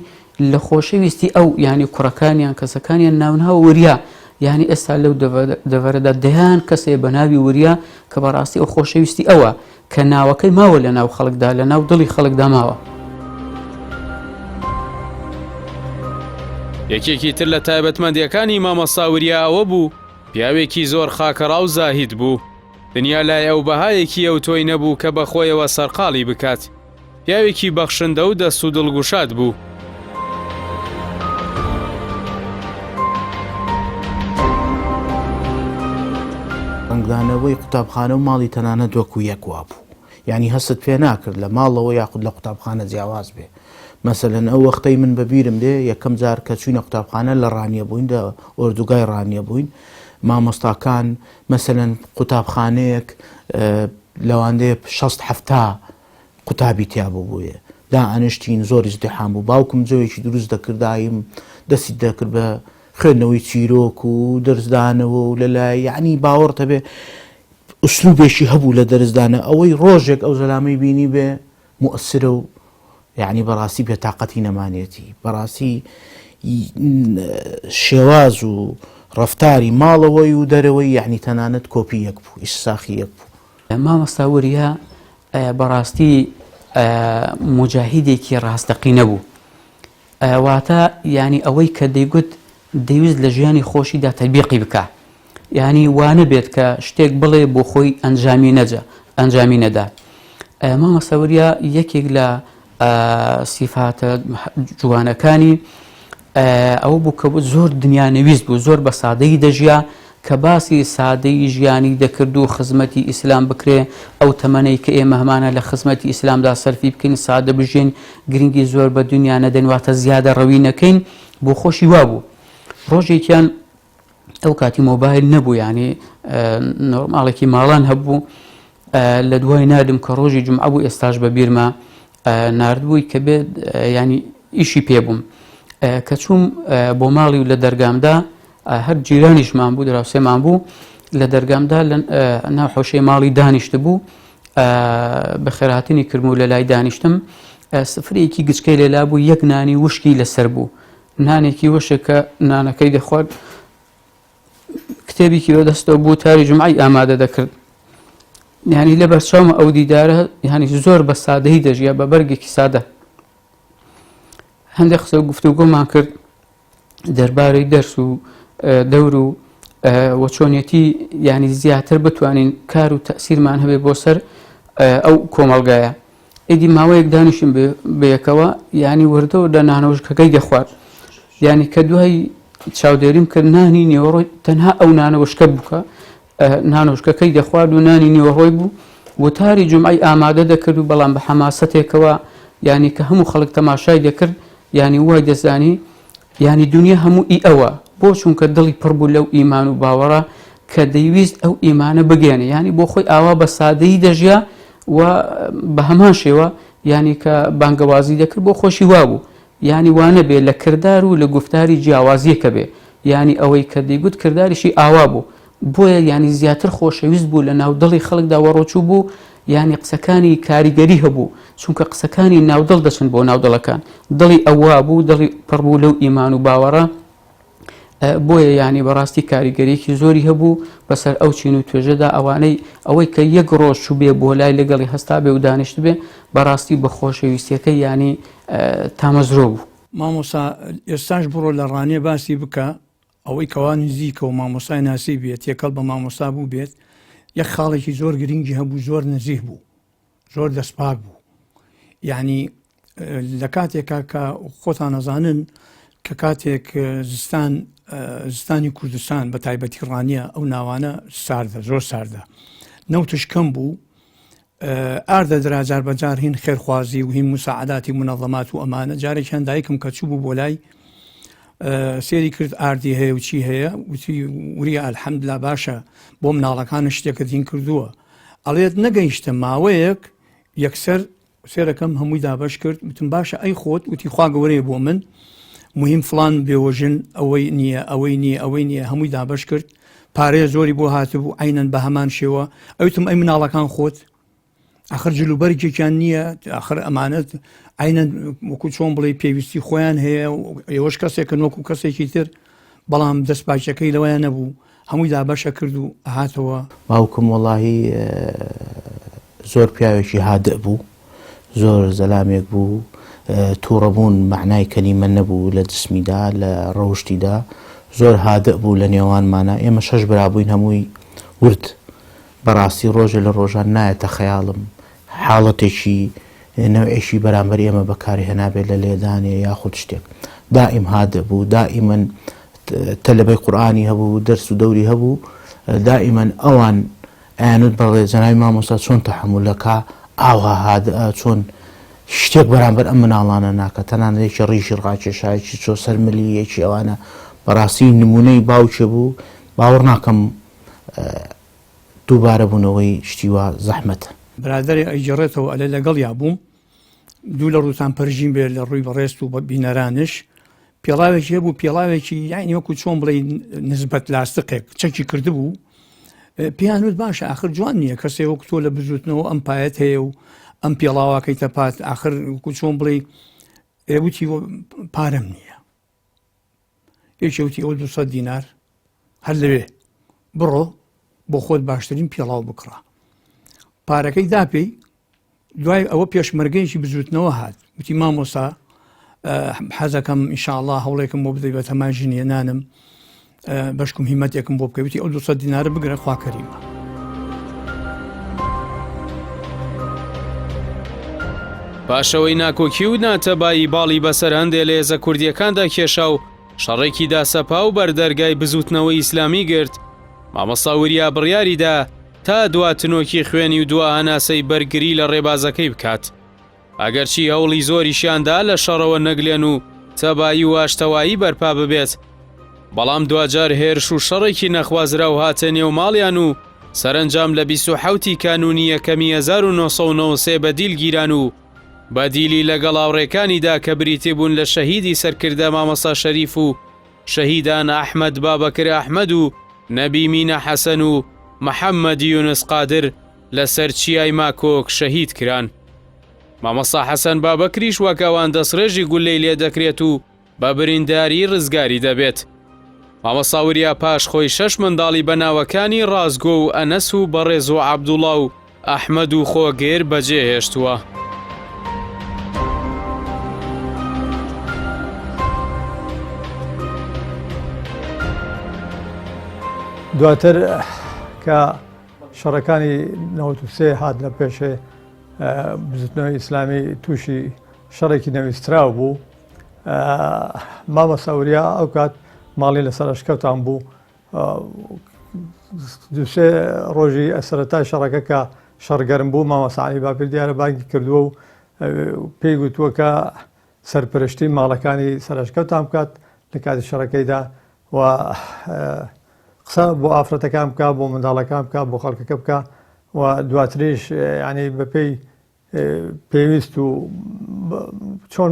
لە خۆشەویستی ئەو ینی کوڕەکانیان کەسەکانیان ناوناوە وەریا یعنی ئێستا لەو دەڤەرەدا دەیان کەسێ بە ناوی وەریا کە بەڕاستی ئەو خۆشەویستی ئەوە کە ناوەکەی ماوە لە ناو خەڵکدا لە ناو دڵی خەڵکدا ماوە. یەکێکی تر لە تایبەتمەندیەکانی مامۆستا وریا ئەوە بوو پیاوێکی زۆر خاکەڕا و زاهید بوو. دنیا لای ئەو بەهایەکی ئەو تۆی نەبوو کە بەخۆیەوە سەرقاڵی بکات. پیاوێکی بەخشندە و دەست و دڵگوشاد بوو. ڕنگدانەوەی قوتابخانە و ماڵی تەنانە دۆک و یەکوا بوو. یعنی هەست پێ ناکرد لە ماڵەوە یاخود لە قوتابخانە جیاواز بێ. مەسەلەن ئەو وەختەی من بەبیرم دێ یەکەم جار کە چوینە قوتابخانە لە ڕانیە بووین لە ئۆردوگای ڕانیە بووین مامۆستاکان مەسەلەن قوتابخانەیەک لەوانەیە 60-70 قوتابی تیا بووە دا ئەنشتین زۆر ئیزدیحام بوو. باوکم جۆیەکی دروست دەکردایم دەستی دەکرد بە خوێندنەوەی چیرۆک و دەرزدانەوە و لەلای یعنی باوەڕتە بێ ئوسلوبێکی هەبوو لە دەرزدانە ئەوەی ڕۆژێک ئەو زەلامەی بینی بێ مؤثرە و یعنی بەڕاستی بێتاقەتی نەمانێتی بەڕاستی شێواز و ڕەفتاری ماڵەوەی و دەرەوەی یعنی تەنانەت کۆپی یەک بوو ئیساخی یەک بوو. مامۆستا وەریا بەڕاستی مجاهیدێکی ڕاستەقی نەبوو واتە ینی ئەوەی کە دەیگوت دەیویست لە ژیانی خۆشیدا تەطبیقی بکە ینی وانە بێت کە شتێک بڵێ بۆ خۆی ئەنجامی نەدا. مامۆستا وەریا یەکێک لە سیفاتە جوانەکانی ئەو بوو کە زۆر دنیانەویست بوو زۆر بە سادەی دەژیا کە باسی سادەی ژیانی دەکرد و خزمەتی ئیسلام بکرێ ئەو تەمەنەی کە ئێمە هەمانە لە خزمەتی ئیسلامدا سەرفی بکەین سادە بژین گرنگی زۆر بە دنیا نەدەن واتە زیادە ڕەوی نەکەین بۆ خۆشی وا بوو. ڕۆژێکیان ئەو کاتی مۆبایل نەبوو ینی نۆرماڵێکی ماڵان هەبوو لە دوای نادم کە ڕۆژی جومعە بوو ئێستاش بە بیرمە نردبووی کە بێت ینی ئیشی پێبووم کە چووم بۆ ماڵی و لە دەرگامدا هەر جیرانیشمان بوو دراوسێمان بوو لە دەرگامدا ناو حۆشەی ماڵی دانیشتە بوو بە خێرهاتنی کردم و لە لای دانیشتم سفرەیەکی گچکەی لێلا بوو یەک نانی وشکی لەسەر بوو نانێکی وشە کە نانەکەی دەخوارد کتێبێکی بە دەستەوە بوو تاری جومعەی ئامادە دەکرد ینی لە بەرچاومە ئەو دیدارە ینی زۆر بە سادەی دەژیا بە بەرگێکی سادە. هەندێک قسە و گفتوگۆمان کرد دەربارەی دەرس و دەور و وەچۆنیەتی ینی زیاتر بتوانین کار و تەسیرمان هەبێ بۆ سەر ئەو کۆمەڵگایە. ئیدی ماوەیەک دانیشم بەیەکەوە ینی وردەوە لە نانەوەشکەکەی دەخوارد ینی کە دوای چاودێریم کرد نانی نێوەڕۆی تەنها ئەو نانەوەشکە بووکە نانۆشکەکەی دەخوارد و نانی نیوەڕۆی بوو وتاری جومعەی ئامادە دەکرد و بەڵام بە حەماسەتێکەوە ینی کە هەموو خەڵک تەماشای دەکرد ینی وای دەزانی ینی دنیا هەموو ئەوە بۆ چونکە دڵی پڕ بوو لەو ئیمان و باوەڕە کە دەیویست ئەو ئیمانە بگەێنێ ینی بۆ خۆی ئاوا بە سادەیی دەژیا و بە هەمان شێوە ینی کە بانگەوازی دەکرد بۆ خۆشی وا بوو ینی وانە بێ لە کردار و لە گفتاری جیاوازیەکە بێ ینی ئەوەی کە دەیگوت کرداریشی ئاوا بوو بۆیە ینی زیاتر خۆشەویست بوو لە ناو دڵی خەڵکدا وەڕۆچوو بوو ینی قسەکانی کاریگەری هەبوو چونکە قسەکانی ناودڵ دەچن بۆ ناودڵەکان دڵی ئەووا بوو دڵی پڕبوو لەو ئیمان و باوەڕە بۆیە ینی بەڕاستی کاریگەریەکی زۆری هەبوو بەسەر ئەو چین و توێژەدا ئەوەی کە یەک ڕۆژ چوو بێ بۆ لای لەگەڵی هەستا بێ و دانیشت بێ بەڕاستی بە خۆشەویستیەکە ینی تامەزرۆ بوو. مامۆستا ئێستاش بڕۆ لە ڕانێ باسی بکە ئەوەی کەوا نزیکە و مامۆستای ناسی بێت یەکەڵ بە مامۆستا بوو بێت یەک خاڵێکی زۆر گرنگی هەبوو زۆر نزیح بوو زۆر دەستپاک بوو یعنی لە کاتێکا کە خۆتان نەزانن کە کاتێک زستانی کوردستان بە تایبەتی ڕانیە ئەو ناوانە ساردە زۆر ساردە نەوتش کەم بوو ئاردە دراجار بەجار هین خێرخوازی و هین مساعداتی منەظەمات و ئەمانە جارێکیان دایکم کە چوو بوو بۆ لای سێری کرد ئاردی هەیە و چی هەیە وتی وریە ئەلحەمدلا باشە بۆ مناڵەکان شتێکە دین کردووە ئەڵێت نەگەیشتە ماوەیەک یەکسەر سێرەکەم هەمووی دابش کرد وتم باشە ئەی خۆت وتی خوا گەورەیە بۆ من مهم فلان بێوەژن ئەوەی نییە ئەوەی نییە هەمووی دابش کرد پارەیە زۆری بۆ هاتبوو عینەن بە هەمان شێوە ئەوتم ئەی مناڵەکان خۆت آخر جلوبەرێکێکیان نییە آخر ئەمانەت عینەن وەکو چۆن بڵێ پێویستی خۆیان هەیە ئێوەش کەسێکن وەکو کەسێکی تر بەڵام دەست باچەکەی لەوەیان نەبوو هەمووی دابەشە کرد و هاتەوە. باوکم وەڵاهی زۆر پیاوێکی هادئ بوو، زۆر زەلامێک بوو، تووڕەبوون معنای کەلیمە نەبوو لە جسمیدا لە ڕەوشتیدا، زۆر هادئ بوو لە نێوانمانە. ئێمە 6 برابووین هەمووی ورد بەڕاستی ڕۆژە لە ڕۆژان نایەتە خەیاڵم حاڵەتێکی نەوعێکی بەرامبەر ئێمە بەکاری هێنابێت لە لێدانێ یاخود شتێک. دائیم هادئ بوو، دائیمەن تەلەبەی قورئانی هەبوو، دەرس و دەوری هەبوو، دائیمەن ئەوان ئەیانوت بەڵێ جەنابی مامۆستا چۆن تەحەممولەکە ئاوا هادئە چۆن شتێک بەرامبەر ئەم مناڵانە ناکە تەنانەتێکی ڕیژی ڕاکێشایکی چۆ سەرمەلیەکی ئەوانە بەڕاستی نمونەی باوکێ بوو. باوەڕ ناکەم دووبارە بوونەوەی شتیوە زەحمەتە. برادری ئەیجێڕێتەوە ئەلە لەگەڵ یابووم دوو لە ڕووتان پەرژین بێت لە ڕووی بەڕێست و بینەرانش پێڵاوێکی هەبوو پێڵاوێکی یعنی وەکو چۆن بڵێ نسبەت لاستقێک چەکی کردبوو پێیانوت باشە آخر جوان نییە کەسێ وەکو تۆ لە بزوتنەوە ئەم پایەت هەیە و ئەم پێڵاواکەی تەپات آخر وەکو چۆن بڵێ ئێوتی پارەم نییە یەکێوتی ئەوە 200 دینار هەر لەوێ بڕۆ بۆ خۆت باشترین پێڵاو بکڕە پارەکەی داپێی دوای ئەوە پێشمەرگەیەکی بزوتنەوە هات وتی مامۆسا حەزەکەم ئینشاءالله هەوڵێکم بۆ بدەی بە تەمای ژنێنانم بەشکم هیمەتێکم بۆ بکەویتی ئەو 200 دینارە بگرە خوا کەریمە. پاشەوەی ناکۆکی و ناتەبایی باڵی بەسەر هەندێک لە هێزە کوردیەکاندا کێشا و شەڕێکی داسەپا و بەردەرگای بزوتنەوەی ئیسلامی گرت. مامۆستا وریا بڕیاریدا تا دواتنۆکی خوێنی و دوا هەناسەی بەرگری لە ڕێبازەکەی بکات. ئەگەرچی هەوڵی زۆریشیاندا لە شەڕەوە نەگلێن و تەبایی و ئاشتەوایی بەرپا ببێت، بەڵام دوجار هێرش و شەڕێکی نەخوازرا و هاتە نێو ماڵیان و سەرنجام لە 27 کانونی یەکەمی 1993 بەدیل گیران و بەدیلی لەگەڵ هاوڕێکانیدا کە بریتێ بوون لە شەهیدی سەرکردە مامۆستا شەریف و شەهیدان ئەحمەد بابەکر ئەحمەد و نەبی مینە حەسەن و محەممەد یونس قادر لە سەرچیای ماکۆک شەهید کران. مامۆستا حەسەن بابەکریش وەکەوان دەستڕێژی گولەی لێ دەکرێت و بە برینداری ڕزگاری دەبێت. مامۆستا وریا پاش خۆی 6 منداڵی بەناوەکانی ڕازگۆ و ئەنەس و بەڕێز و عەبدوڵڵا و ئەحمەد و خۆگێر بەجێ هێشتووە. دواتر کە شەڕەکانی 93 هات لە پێشێ بزوتنەوەی ئیسلامی تووشی شەڕێکی نەویستراو بوو مامۆستا وریا ئەو کات ماڵی لەسەر شکەوتان بوو دوسێ ڕۆژی سەرەتای شەڕەکە کە شەڕگەرم بوو مامۆستا عەلی باپیر دیارە بانگی کردووە و پێی گوتووە کە سەرپەرشتی ماڵەکانی سەرشکەوتان بکات لە کاتی شەڕەکەیدا و قسە بۆ ئافرەتەکان بکە بۆ منداڵەکان بکە بۆ خەڵکەکە بکە و دواتریش ینی بەپێی پێویست و چۆن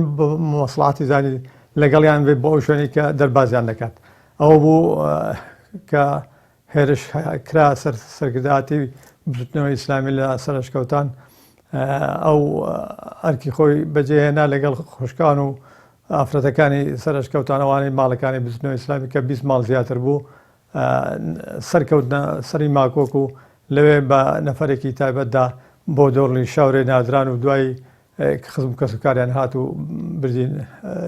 مەسڵحاتی زانی لەگەڵیان بێت بۆ ئەو شوێنی کە دەربازیان دەکات. ئەوە بوو کە هێرش کرا سەرکردایەتی بزوتنەوەی ئیسلامی لە سەرشکەوتان ئەو ئەرکی خۆی بەجێهێنا لەگەڵ خوشکان و ئافرەتەکانی سەرشکەوتانەوانی ماڵەکانی بزوتنەوەی ئیسلامی کە 20 ماڵ زیاتر بوو سەرکەوتنە سەری ماکۆک و لەوێ بە نەفەرێکی تایبەتدا بۆ دۆڕلی شاورێ نادران و دوای خزم کەسوکاریان هات و بردین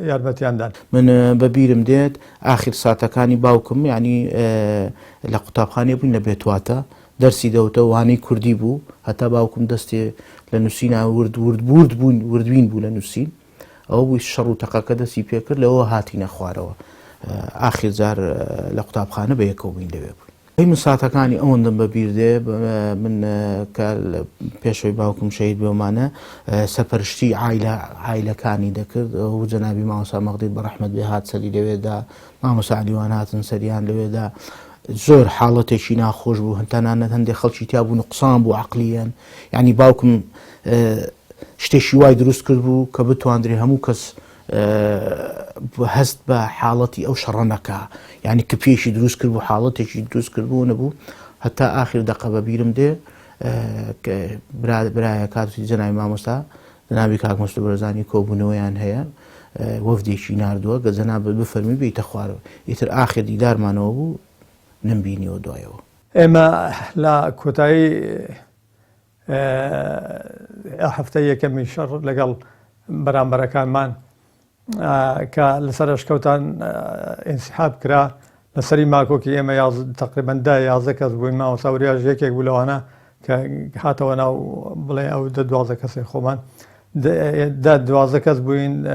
یارمەتیاندان. من بەبیرم دێت ئاخر ساتەکانی باوکم ینی لە قوتابخانێ بووین لە بێتواتە دەرسی دەوتە وانەی کوردی بوو هەتا باوکم دەستێ لە نووسینە وردبوین بوو لە نووسین ئەوە بووی شەڕ و تەقەکە دەستی پێکرد لەوە هاتینە خوارەوە ئاخر جار لە قوتابخانە بە یەکەوە بووین لەوێ بووین. ئەی مساتەکانی ئەوەندەم بەبیر دێ من کە پێشەوەی باوکم شەهید بێمانە سەرپەرشتی عایلەکانی دەکرد و جەنابی مامۆستا مەغدیر بەڕەحمەت بێ هات سەری لەوێدا مامۆستا عەلیوان هاتن سەریان لەوێدا زۆر حاڵەتێکی ناخۆش بوو تەنانەت هەندێک خەڵکی تیا بوو نوقسان بوو عەقلیەن ینی باوکم شتێکی وای دروست کرد بوو کە بتواندرێ هەموو کەس هەست بە حاڵەتی ئەو شەڕە نەکا یعنی کە پێشی دروست کرد بوو حاڵەتێکی دروست کرد بوو نەبوو هەتا ئاخر دەقە بە بیرم دێ برایە کاتی جەناوی مامۆستا جەنابی کاک مەستوور بەرزانی کۆبوونەوەیان هەیە وەفدێکی ناردووە گە جەناب بفەرمی بیتە خوارەوە ئیتر ئاخر دیدارمانەوە بوو نمبینیەوە دوایەوە ئێمە لە کۆتایی هەفتە یەکەمی شەڕ لەگەڵ بەرامبەرەکانمان کە لەسەر شکەوتان ئینسحاب کرا لەسەری ماکۆکی ئێمە تقریبەن 11 کەس بووین ماوە ساوریاژ یەکێک بوو لەوانە کە هاتەوە ناو بڵێ ئەو 12 کەسی خۆمان 12 کەس بووین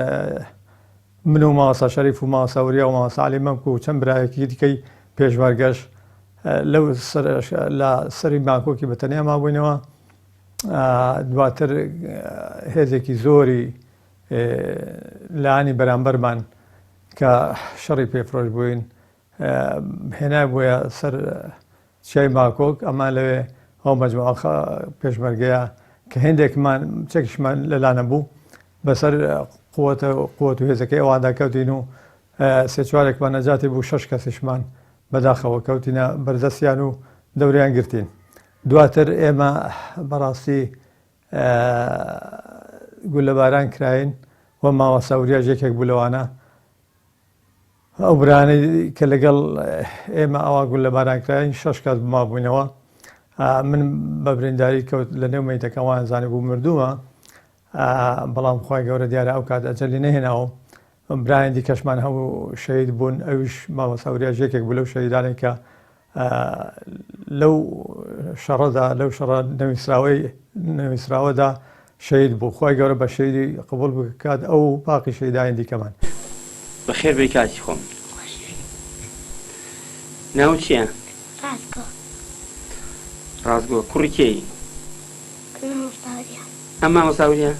من و ماوەسا شەریف و ماوەساوریا و ماوەسا عەلیمەمکو و چەند برایەکی دیکەی پێشوەرگەش لەو لە سەری ماکۆکی بەتەنیا مابووینەوە دواتر هێزێکی زۆری لانی بەرامبەرمان کە شەڕی پێفرۆش بووین هێنا بووە سەر چای ماکۆک ئەمان لەوێ ئەو مەجموعە پێشمەرگەیە کە هێندێکمان چەکیشمان لەلانە بوو بەسەر قووەت و هێزەکەی ئەواندا کەوتین و سێ چوارێکمان نەجاتی بوو 6 کەسیشمان بەداخەوە کەوتینە بەردەستیان و دەوریان گرتین دواتر ئێمە بەڕاستی گول لە باران کراین و ماوە ساوریاژ یەکێک بوو لەوانە ئەو برانەی کە لەگەڵ ئێمە ئەوە گول لە باران کراین 6 کەس ما بووینەوە من بە برینداری کەوت لە نێو مەیتەکەوان زانێ بوو مردووە بەڵام خۆی گەورە دیارە ئەو کات ئەجەلی نەهێناوە برایەن دیکەشمان هەموو شەهید بوون ئەویش ماوە ساوریاژ یەکێک بوو لەو شەهیدانێک کە لەو شەڕەدا لەو شەڕە نەویسراوەدا شەهید بوو خۆی گەورە بە شەیدی قبول بکات ئەو باقی شەهیدانی دیکەمان بەخێر بێ کاتی خۆم ناو چییە؟ ڕازگۆ کوڕی کێی؟ ئەم مامۆساوریە؟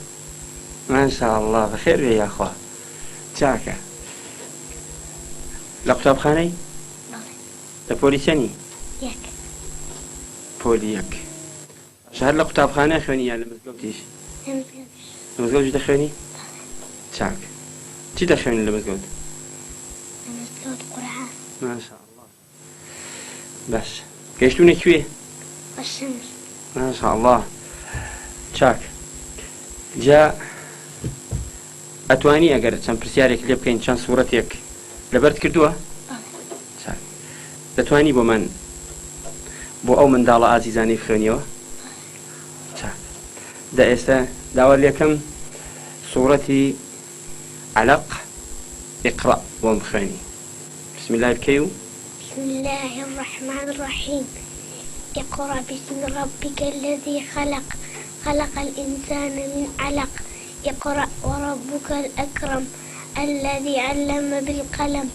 ماشاءڵڵا بەخێر بێ یاخوا چاکە لە قوتابخانەی؟ لە پۆلیسیەنی؟ پۆلی یەک هەر لە قوتابخانە خوێنی یان لە مزگەوتیش؟ لە مزگەوتیش دەخوێنی؟ چاکە چی دەخوێنی لە مزگەوت؟ ماشاءڵڵا باش گەیشتوونە کوێ؟ ماشاءڵڵا چاک جا ئەتوانی ئەگەر چەند پرسیارێک لێ بکەین چەند سوورەتێک لەبەرت کردووە؟ دەتوانی بۆ من بۆ ئەو منداڵە ئازیزانی خوێنیەوە؟ دا ئێستا داوا لێکەم سوورەتی علق اقرأ بۆم خوێنی بسم الله بکەی و بسم الله الرحمن الرحيم اقرأ باسم ربك الذي خلق خلق الإنسان من علق اقرأ وربك الأكرم الذي علم بالقلم